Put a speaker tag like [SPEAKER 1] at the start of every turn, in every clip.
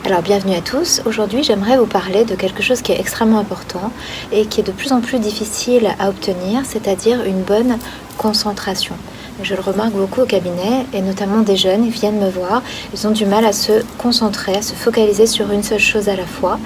[SPEAKER 1] Alors bienvenue à tous, aujourd'hui j'aimerais vous parler de quelque chose qui est extrêmement important et qui est de plus en plus difficile à obtenir, c'est-à-dire une bonne concentration. Je le remarque beaucoup au cabinet et notamment des jeunes, ils viennent me voir, ils ont du mal à se concentrer, à se focaliser sur une seule chose à la fois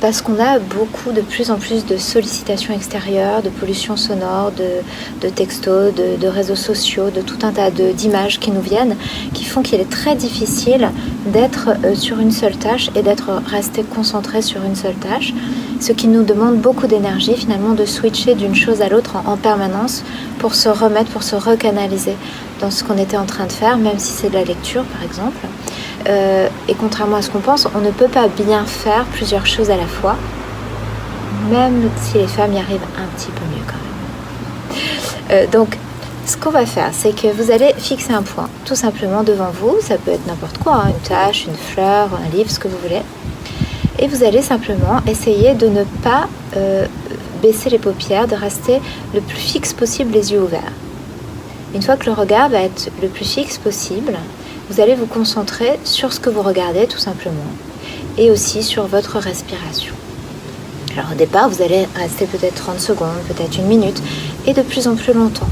[SPEAKER 1] parce qu'on a de plus en plus de sollicitations extérieures, de pollution sonore, de textos, de réseaux sociaux, de tout un tas d'images qui nous viennent, qui font qu'il est très difficile d'être sur une seule tâche et d'être resté concentré sur une seule tâche, ce qui nous demande beaucoup d'énergie finalement de switcher d'une chose à l'autre en permanence pour se remettre, pour se recanaliser dans ce qu'on était en train de faire, même si c'est de la lecture par exemple. Et contrairement à ce qu'on pense, on ne peut pas bien faire plusieurs choses à la fois, même si les femmes y arrivent un petit peu mieux quand même. Donc, ce qu'on va faire, c'est que vous allez fixer un point, tout simplement devant vous. Ça peut être n'importe quoi, une tâche, une fleur, un livre, ce que vous voulez. Et vous allez simplement essayer de ne pas baisser les paupières, de rester le plus fixe possible, les yeux ouverts. Une fois que le regard va être le plus fixe possible, vous allez vous concentrer sur ce que vous regardez tout simplement et aussi sur votre respiration. Alors au départ, vous allez rester peut-être 30 secondes, peut-être une minute et de plus en plus longtemps.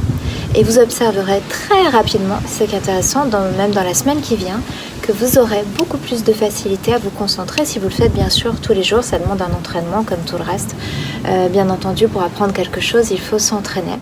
[SPEAKER 1] Et vous observerez très rapidement, c'est intéressant, même dans la semaine qui vient, que vous aurez beaucoup plus de facilité à vous concentrer si vous le faites bien sûr tous les jours. Ça demande un entraînement comme tout le reste. Bien entendu, pour apprendre quelque chose, il faut s'entraîner.